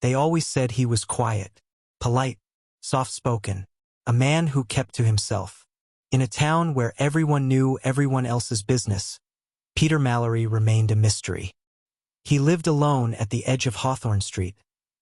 They always said he was quiet, polite, soft-spoken, a man who kept to himself. In a town where everyone knew everyone else's business, Peter Mallory remained a mystery. He lived alone at the edge of Hawthorne Street,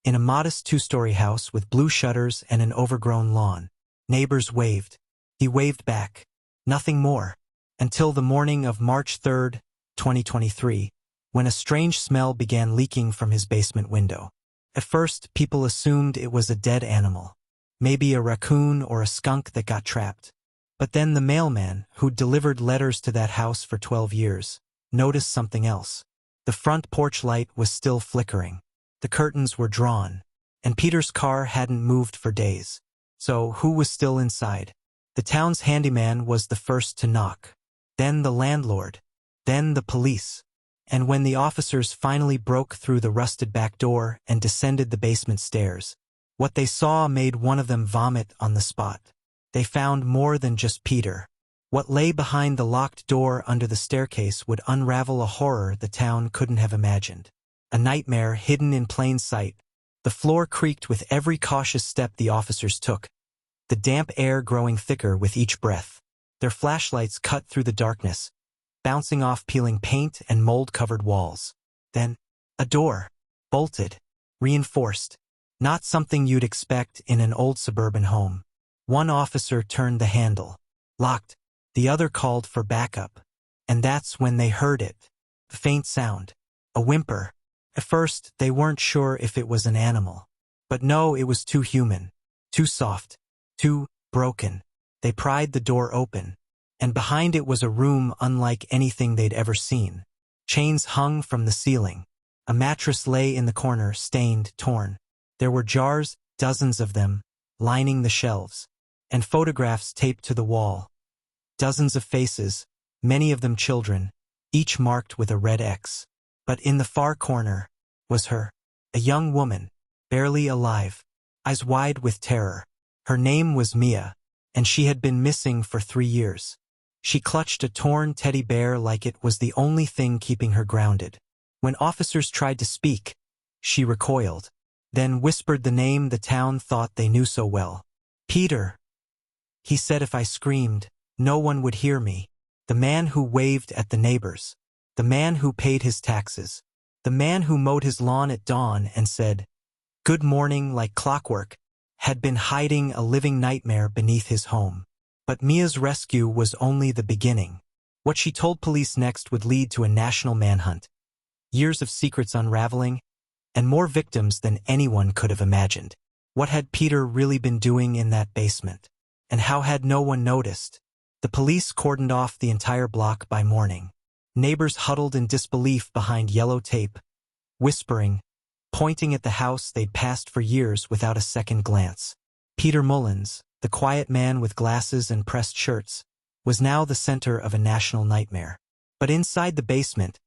in a modest two-story house with blue shutters and an overgrown lawn. Neighbors waved. He waved back. Nothing more. Until the morning of March 3, 2023, when a strange smell began leaking from his basement window. At first, people assumed it was a dead animal, maybe a raccoon or a skunk that got trapped. But then the mailman, who'd delivered letters to that house for 12 years, noticed something else. The front porch light was still flickering. The curtains were drawn, and Peter's car hadn't moved for days. So who was still inside? The town's handyman was the first to knock. Then the landlord. Then the police. And when the officers finally broke through the rusted back door and descended the basement stairs, what they saw made one of them vomit on the spot. They found more than just Peter. What lay behind the locked door under the staircase would unravel a horror the town couldn't have imagined. A nightmare hidden in plain sight. The floor creaked with every cautious step the officers took, the damp air growing thicker with each breath. Their flashlights cut through the darkness, bouncing off peeling paint and mold-covered walls. Then, a door. Bolted. Reinforced. Not something you'd expect in an old suburban home. One officer turned the handle. Locked. The other called for backup. And that's when they heard it. The faint sound. A whimper. At first, they weren't sure if it was an animal. But no, it was too human. Too soft. Too broken. They pried the door open. And behind it was a room unlike anything they'd ever seen. Chains hung from the ceiling. A mattress lay in the corner, stained, torn. There were jars, dozens of them, lining the shelves. And photographs taped to the wall. Dozens of faces, many of them children, each marked with a red X. But in the far corner was her, a young woman, barely alive, eyes wide with terror. Her name was Mia, and she had been missing for 3 years. She clutched a torn teddy bear like it was the only thing keeping her grounded. When officers tried to speak, she recoiled, then whispered the name the town thought they knew so well. Peter. He said if I screamed, no one would hear me. The man who waved at the neighbors. The man who paid his taxes. The man who mowed his lawn at dawn and said, "Good morning," like clockwork, had been hiding a living nightmare beneath his home. But Mia's rescue was only the beginning. What she told police next would lead to a national manhunt. Years of secrets unraveling, and more victims than anyone could have imagined. What had Peter really been doing in that basement? And how had no one noticed? The police cordoned off the entire block by morning. Neighbors huddled in disbelief behind yellow tape, whispering, pointing at the house they'd passed for years without a second glance. Peter Mullins, the quiet man with glasses and pressed shirts, was now the center of a national nightmare. But inside the basement,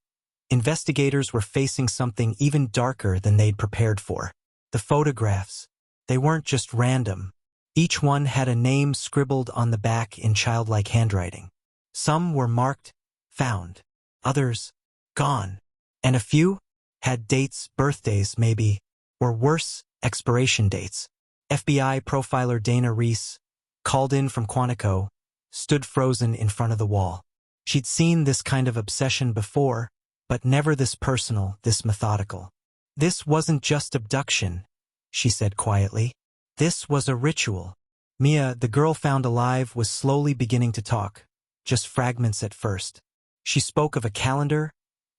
investigators were facing something even darker than they'd prepared for. The photographs. They weren't just random. Each one had a name scribbled on the back in childlike handwriting. Some were marked, found. Others, gone. And a few had dates, birthdays maybe, or worse, expiration dates. FBI profiler Dana Reese, called in from Quantico, stood frozen in front of the wall. She'd seen this kind of obsession before, but never this personal, this methodical. This wasn't just abduction, she said quietly. This was a ritual. Mia, the girl found alive, was slowly beginning to talk, just fragments at first. She spoke of a calendar,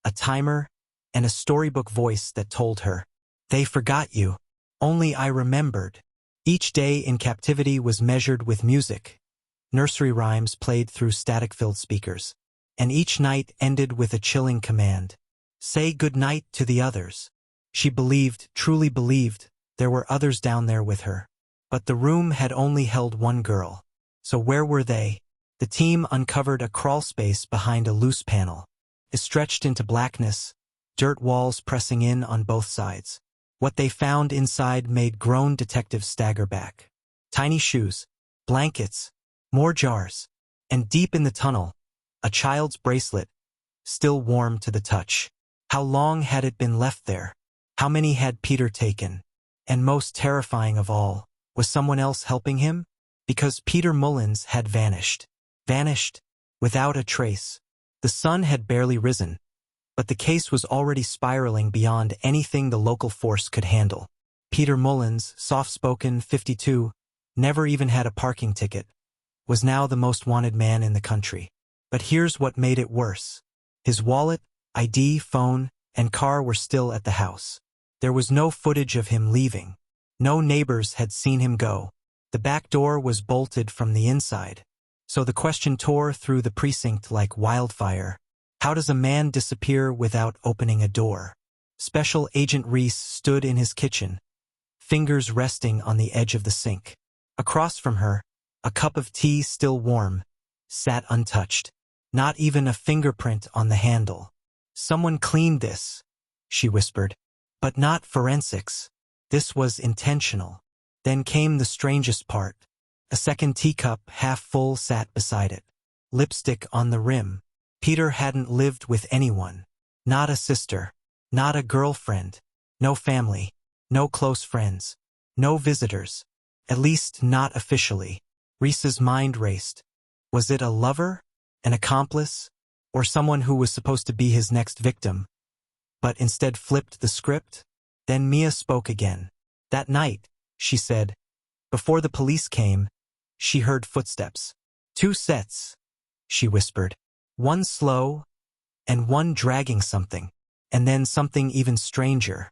a timer, and a storybook voice that told her, "They forgot you. Only I remembered." Each day in captivity was measured with music. Nursery rhymes played through static-filled speakers. And each night ended with a chilling command. Say good night to the others. She believed, truly believed, there were others down there with her. But the room had only held one girl. So where were they? The team uncovered a crawl space behind a loose panel. It stretched into blackness, dirt walls pressing in on both sides. What they found inside made grown detectives stagger back. Tiny shoes, blankets, more jars, and deep in the tunnel, a child's bracelet, still warm to the touch. How long had it been left there? How many had Peter taken? And most terrifying of all, was someone else helping him? Because Peter Mullins had vanished. Vanished, without a trace. The sun had barely risen, but the case was already spiraling beyond anything the local force could handle. Peter Mullins, soft-spoken, 52, never even had a parking ticket, was now the most wanted man in the country. But here's what made it worse. His wallet, ID, phone, and car were still at the house. There was no footage of him leaving. No neighbors had seen him go. The back door was bolted from the inside. So the question tore through the precinct like wildfire. How does a man disappear without opening a door? Special Agent Reese stood in his kitchen, fingers resting on the edge of the sink. Across from her, a cup of tea still warm, sat untouched. Not even a fingerprint on the handle. "Someone cleaned this," she whispered. "But not forensics. This was intentional." Then came the strangest part. A second teacup, half full, sat beside it. Lipstick on the rim. Peter hadn't lived with anyone. Not a sister. Not a girlfriend. No family. No close friends. No visitors. At least not officially. Reese's mind raced. Was it a lover? An accomplice? Or someone who was supposed to be his next victim? But instead flipped the script? Then Mia spoke again. "That night," she said, "before the police came, she heard footsteps. 2 sets," she whispered. "One slow, and one dragging something. And then something even stranger.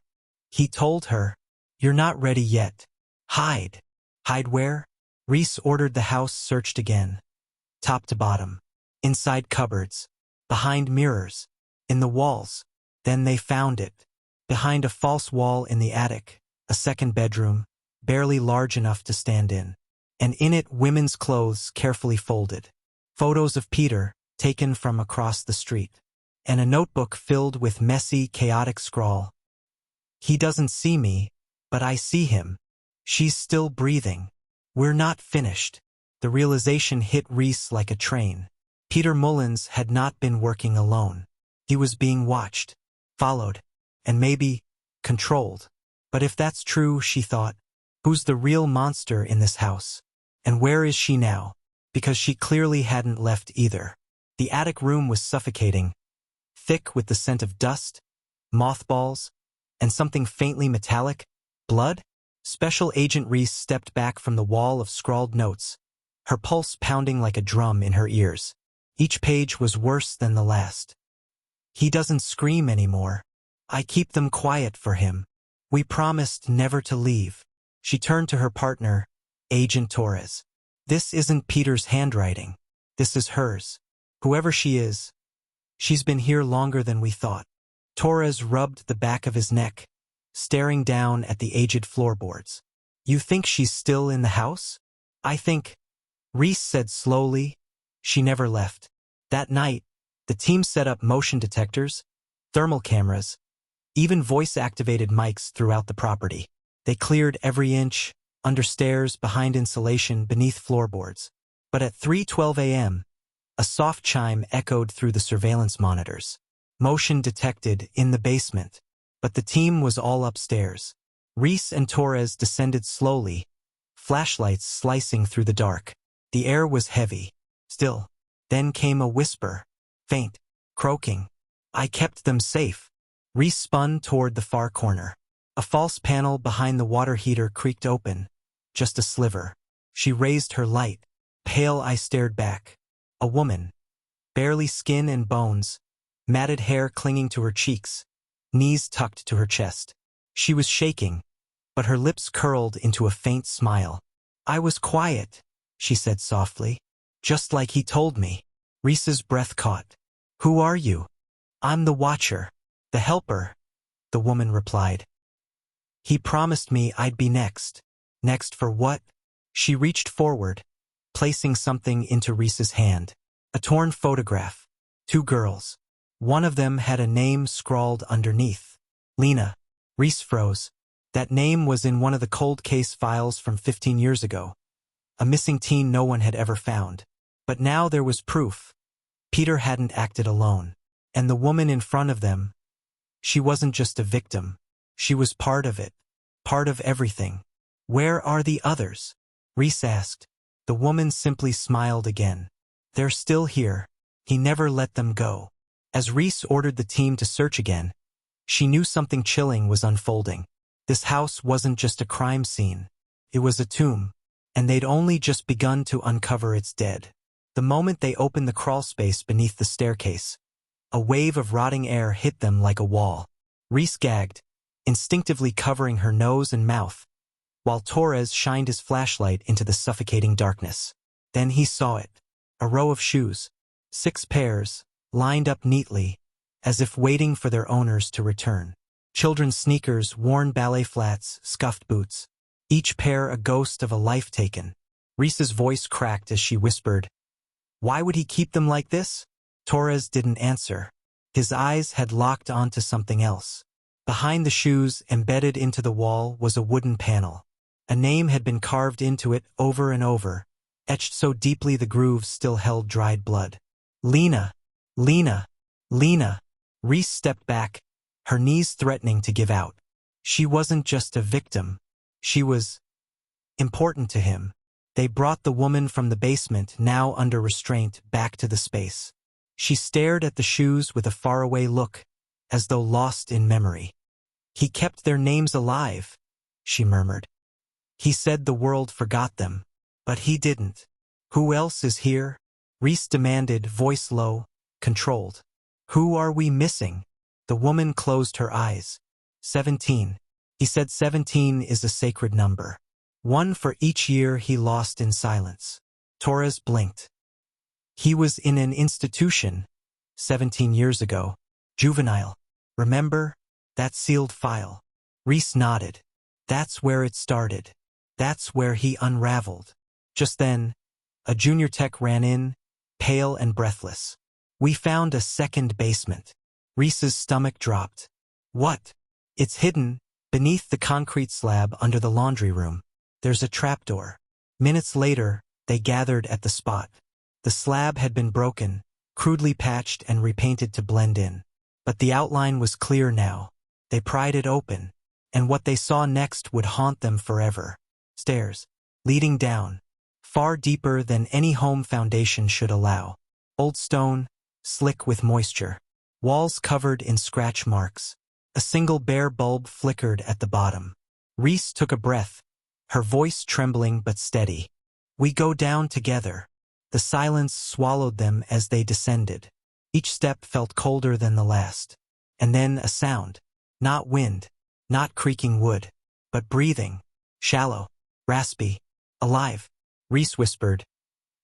He told her, 'You're not ready yet. Hide.'" "Hide where?" Reese ordered the house searched again. Top to bottom. Inside cupboards. Behind mirrors. In the walls. Then they found it. Behind a false wall in the attic. A second bedroom, barely large enough to stand in. And in it women's clothes carefully folded. Photos of Peter, taken from across the street. And a notebook filled with messy, chaotic scrawl. "He doesn't see me, but I see him. She's still breathing. We're not finished." The realization hit Reese like a train. Peter Mullins had not been working alone. He was being watched, followed, and maybe controlled. But if that's true, she thought, who's the real monster in this house? And where is she now? Because she clearly hadn't left either. The attic room was suffocating, thick with the scent of dust, mothballs, and something faintly metallic. Blood? Special Agent Reese stepped back from the wall of scrawled notes, her pulse pounding like a drum in her ears. Each page was worse than the last. "He doesn't scream anymore. I keep them quiet for him. We promised never to leave." She turned to her partner, Agent Torres. "This isn't Peter's handwriting. This is hers. Whoever she is, she's been here longer than we thought." Torres rubbed the back of his neck, staring down at the aged floorboards. "You think she's still in the house?" "I think," Reese said slowly, "she never left." That night, the team set up motion detectors, thermal cameras, even voice-activated mics throughout the property. They cleared every inch, under stairs, behind insulation, beneath floorboards. But at 3:12 a.m., a soft chime echoed through the surveillance monitors. Motion detected in the basement. But the team was all upstairs. Reese and Torres descended slowly, flashlights slicing through the dark. The air was heavy, still. Then came a whisper, faint, croaking. "I kept them safe." Reese spun toward the far corner. A false panel behind the water heater creaked open, just a sliver. She raised her light. Pale eye stared back. A woman, barely skin and bones, matted hair clinging to her cheeks, knees tucked to her chest. She was shaking, but her lips curled into a faint smile. "I was quiet," she said softly. "Just like he told me." Reese's breath caught. "Who are you?" "I'm the watcher. The helper," the woman replied. "He promised me I'd be next." "Next for what?" She reached forward, placing something into Reese's hand. A torn photograph. 2 girls. One of them had a name scrawled underneath. Lena. Reese froze. That name was in one of the cold case files from 15 years ago. A missing teen no one had ever found. But now there was proof. Peter hadn't acted alone. And the woman in front of them, she wasn't just a victim. She was part of it. part of everything. Where are the others? Reese asked. The woman simply smiled again. They're still here. He never let them go. As Reese ordered the team to search again, she knew something chilling was unfolding. This house wasn't just a crime scene. It was a tomb, and they'd only just begun to uncover its dead. The moment they opened the crawlspace beneath the staircase, a wave of rotting air hit them like a wall. Reese gagged, instinctively covering her nose and mouth, while Torres shined his flashlight into the suffocating darkness. Then he saw it. A row of shoes, 6 pairs, lined up neatly, as if waiting for their owners to return. Children's sneakers, worn ballet flats, scuffed boots, each pair a ghost of a life taken. Reese's voice cracked as she whispered, "Why would he keep them like this?" Torres didn't answer. His eyes had locked onto something else. Behind the shoes, embedded into the wall, was a wooden panel. A name had been carved into it over and over, etched so deeply the grooves still held dried blood. Lena! Lena! Lena! Reese stepped back, her knees threatening to give out. She wasn't just a victim. She was important to him. They brought the woman from the basement, now under restraint, back to the space. She stared at the shoes with a faraway look, as though lost in memory. "He kept their names alive," she murmured. "He said the world forgot them. But he didn't." "Who else is here?" Reese demanded, voice low, controlled. "Who are we missing?" The woman closed her eyes. 17. He said 17 is a sacred number. One for each year he lost in silence. Torres blinked. He was in an institution 17 years ago. Juvenile. Remember? That sealed file. Reese nodded. That's where it started. That's where he unraveled. Just then, a junior tech ran in, pale and breathless. "We found a second basement." Reese's stomach dropped. "What?" "It's hidden, beneath the concrete slab under the laundry room. There's a trapdoor." Minutes later, they gathered at the spot. The slab had been broken, crudely patched and repainted to blend in. But the outline was clear now. They pried it open, and what they saw next would haunt them forever. Stairs, leading down, far deeper than any home foundation should allow. Old stone, slick with moisture. Walls covered in scratch marks. A single bare bulb flickered at the bottom. Reese took a breath, her voice trembling but steady. "We go down together." The silence swallowed them as they descended. Each step felt colder than the last. And then a sound. Not wind, not creaking wood, but breathing. Shallow, raspy, alive. Reese whispered,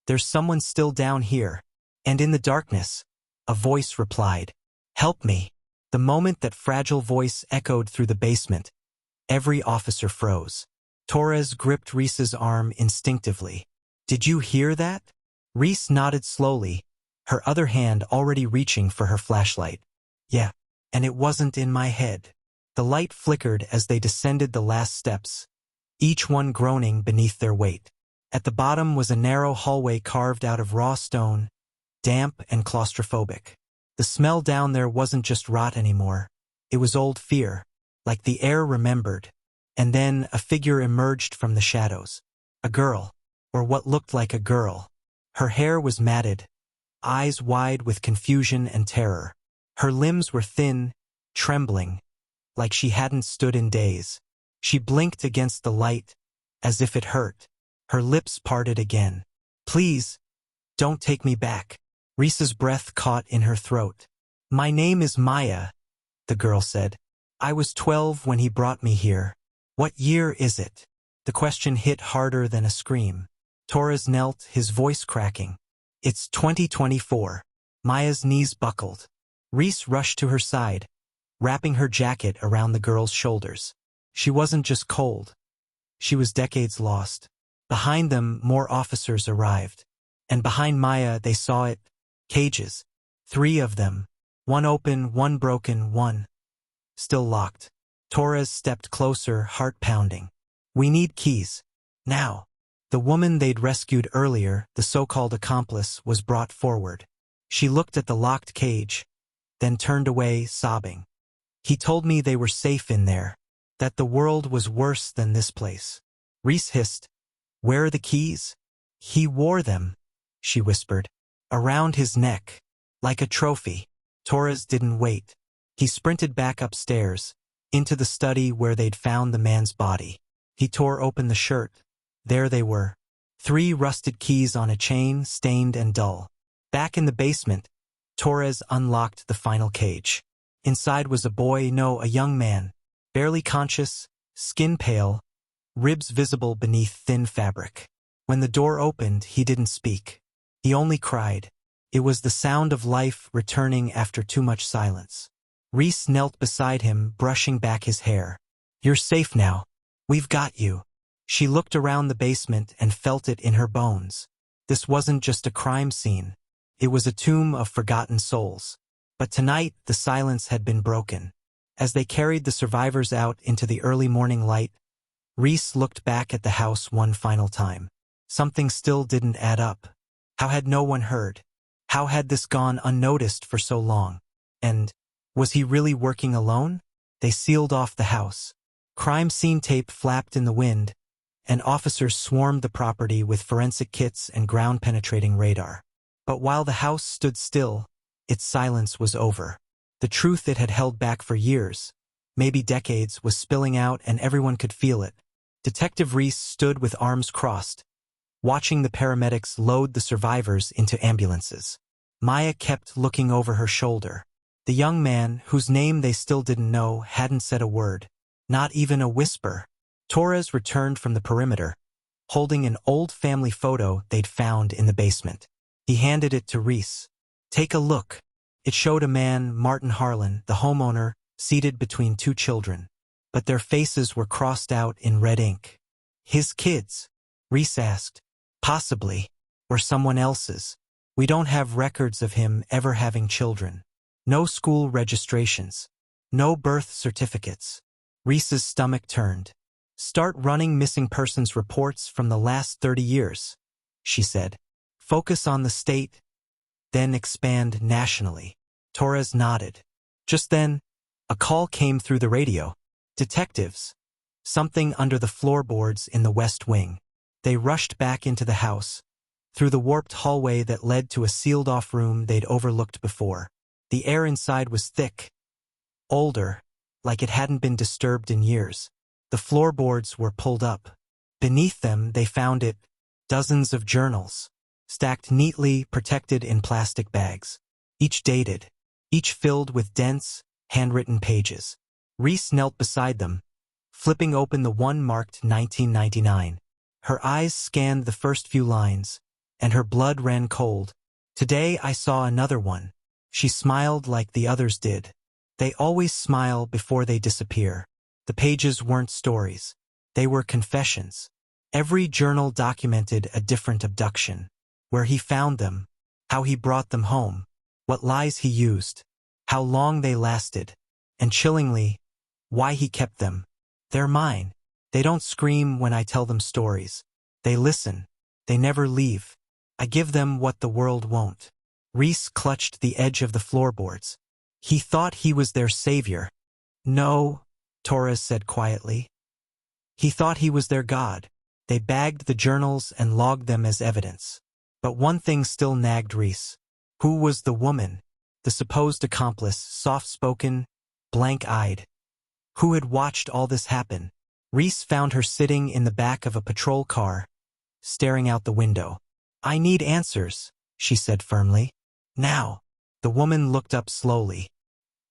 "There's someone still down here." And in the darkness, a voice replied, "Help me." The moment that fragile voice echoed through the basement, every officer froze. Torres gripped Reese's arm instinctively. "Did you hear that?" Reese nodded slowly, her other hand already reaching for her flashlight. "Yeah, and it wasn't in my head." The light flickered as they descended the last steps, each one groaning beneath their weight. At the bottom was a narrow hallway carved out of raw stone, damp and claustrophobic. The smell down there wasn't just rot anymore. It was old fear, like the air remembered. And then a figure emerged from the shadows. A girl, or what looked like a girl. Her hair was matted, eyes wide with confusion and terror. Her limbs were thin, trembling, like she hadn't stood in days. She blinked against the light, as if it hurt. Her lips parted again. "Please, don't take me back." Reese's breath caught in her throat. "My name is Maya," the girl said. "I was 12 when he brought me here." "What year is it?" The question hit harder than a scream. Torres knelt, his voice cracking. "It's 2024. Maya's knees buckled. Reese rushed to her side, wrapping her jacket around the girl's shoulders. She wasn't just cold. She was decades lost. Behind them, more officers arrived. And behind Maya, they saw it. Cages. 3 of them. One open, one broken, one still locked. Torres stepped closer, heart pounding. "We need keys. Now." The woman they'd rescued earlier, the so-called accomplice, was brought forward. She looked at the locked cage, then turned away, sobbing. "He told me they were safe in there. that the world was worse than this place. Reese hissed, "Where are the keys?" "He wore them," she whispered, "around his neck, like a trophy." Torres didn't wait. He sprinted back upstairs, into the study where they'd found the man's body. He tore open the shirt. There they were. 3 rusted keys on a chain, stained and dull. Back in the basement, Torres unlocked the final cage. Inside was a boy, no, a young man, barely conscious, skin pale, ribs visible beneath thin fabric. When the door opened, he didn't speak. He only cried. It was the sound of life returning after too much silence. Reese knelt beside him, brushing back his hair. "You're safe now. We've got you." She looked around the basement and felt it in her bones. This wasn't just a crime scene. It was a tomb of forgotten souls. But tonight, the silence had been broken. As they carried the survivors out into the early morning light, Reese looked back at the house one final time. Something still didn't add up. How had no one heard? How had this gone unnoticed for so long? And was he really working alone? They sealed off the house. Crime scene tape flapped in the wind, and officers swarmed the property with forensic kits and ground-penetrating radar. But while the house stood still, its silence was over. The truth it had held back for years, maybe decades, was spilling out, and everyone could feel it. Detective Reese stood with arms crossed, watching the paramedics load the survivors into ambulances. Maya kept looking over her shoulder. The young man, whose name they still didn't know, hadn't said a word, not even a whisper. Torres returned from the perimeter, holding an old family photo they'd found in the basement. He handed it to Reese. "Take a look." It showed a man, Martin Harlan, the homeowner, seated between 2 children. But their faces were crossed out in red ink. "His kids?" Reese asked. "Possibly. Or someone else's. We don't have records of him ever having children. No school registrations. No birth certificates." Reese's stomach turned. "Start running missing persons reports from the last 30 years, she said. "Focus on the state, then expand nationally." Torres nodded. Just then, a call came through the radio. "Detectives." Something under the floorboards in the west wing. They rushed back into the house, through the warped hallway that led to a sealed-off room they'd overlooked before. The air inside was thick, older, like it hadn't been disturbed in years. The floorboards were pulled up. Beneath them, they found dozens of journals, stacked neatly, protected in plastic bags. Each dated, each filled with dense, handwritten pages. Reese knelt beside them, flipping open the one marked 1999. Her eyes scanned the first few lines, and her blood ran cold. "Today I saw another one." She smiled like the others did. They always smile before they disappear. The pages weren't stories. They were confessions. Every journal documented a different abduction. Where he found them, how he brought them home, what lies he used, how long they lasted, and chillingly, why he kept them. "They're mine. They don't scream when I tell them stories. They listen. They never leave. I give them what the world won't." Reese clutched the edge of the floorboards. He thought he was their savior. "No," Torres said quietly. "He thought he was their god." They bagged the journals and logged them as evidence. But one thing still nagged Reese. Who was the woman? The supposed accomplice, soft-spoken, blank-eyed. Who had watched all this happen? Reese found her sitting in the back of a patrol car, staring out the window. "I need answers," she said firmly. "Now." The woman looked up slowly.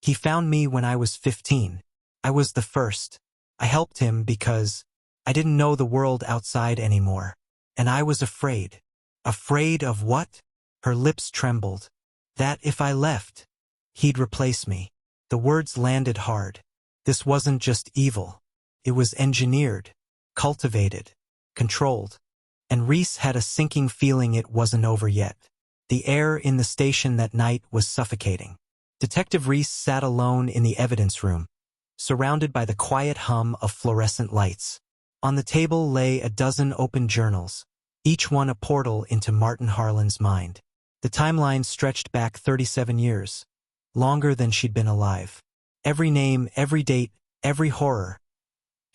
"He found me when I was 15. I was the first. I helped him because I didn't know the world outside anymore. And I was afraid." "Afraid of what?" Her lips trembled. "That if I left, he'd replace me." The words landed hard. This wasn't just evil. It was engineered, cultivated, controlled. And Reese had a sinking feeling it wasn't over yet. The air in the station that night was suffocating. Detective Reese sat alone in the evidence room, surrounded by the quiet hum of fluorescent lights. On the table lay a dozen open journals, each one a portal into Martin Harlan's mind. The timeline stretched back 37 years, longer than she'd been alive. Every name, every date, every horror,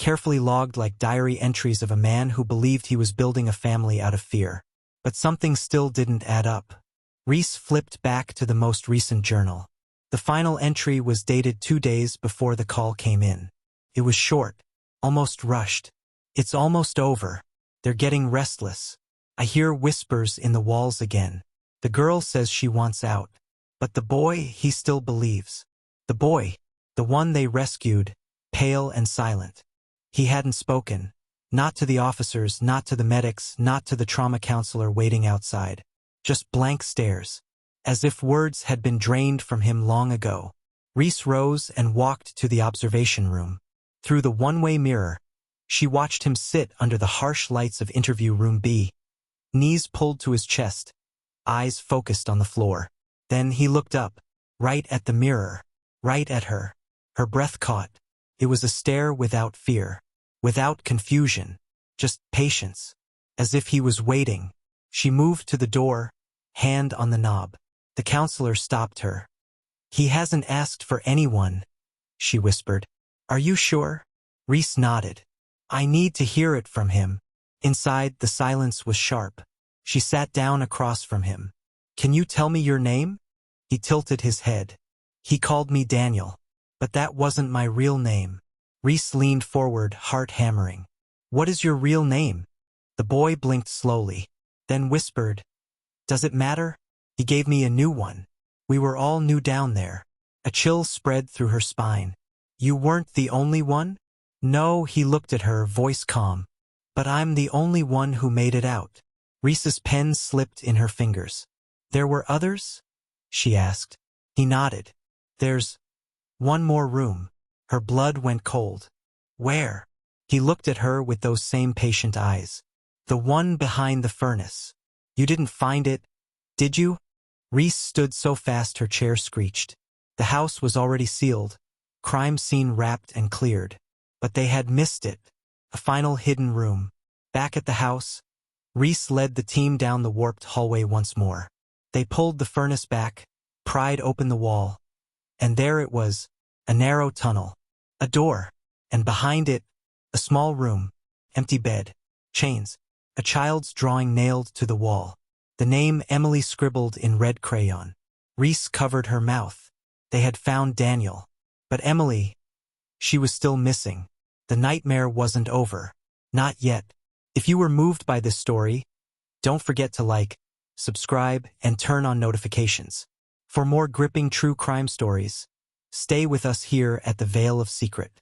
carefully logged like diary entries of a man who believed he was building a family out of fear. But something still didn't add up. Reese flipped back to the most recent journal. The final entry was dated 2 days before the call came in. It was short, almost rushed. "It's almost over. They're getting restless. I hear whispers in the walls again. The girl says she wants out. But the boy, he still believes." The boy, the one they rescued, pale and silent. He hadn't spoken. Not to the officers, not to the medics, not to the trauma counselor waiting outside. Just blank stares. As if words had been drained from him long ago. Reese rose and walked to the observation room. Through the one-way mirror, she watched him sit under the harsh lights of interview room B. Knees pulled to his chest, eyes focused on the floor. Then he looked up, right at the mirror, right at her. Her breath caught. It was a stare without fear, without confusion, just patience. As if he was waiting. She moved to the door, hand on the knob. The counselor stopped her. "He hasn't asked for anyone," she whispered. "Are you sure?" Reese nodded. "I need to hear it from him." Inside, the silence was sharp. She sat down across from him. "Can you tell me your name?" He tilted his head. "He called me Daniel. But that wasn't my real name." Reese leaned forward, heart hammering. "What is your real name?" The boy blinked slowly, then whispered, "Does it matter? He gave me a new one. We were all new down there." A chill spread through her spine. "You weren't the only one?" "No," he looked at her, voice calm. "But I'm the only one who made it out." Reese's pen slipped in her fingers. "There were others?" she asked. He nodded. "There's one more room." Her blood went cold. "Where?" He looked at her with those same patient eyes. "The one behind the furnace. You didn't find it, did you?" Reese stood so fast her chair screeched. The house was already sealed, crime scene wrapped and cleared. But they had missed it. A final hidden room. Back at the house, Reese led the team down the warped hallway once more. They pulled the furnace back, pried open the wall. And there it was, a narrow tunnel, a door, and behind it, a small room, empty bed, chains, a child's drawing nailed to the wall. The name Emily scribbled in red crayon. Reese covered her mouth. They had found Daniel. But Emily, she was still missing. The nightmare wasn't over. Not yet. If you were moved by this story, don't forget to like, subscribe, and turn on notifications. For more gripping true crime stories, stay with us here at the Veil of Secret.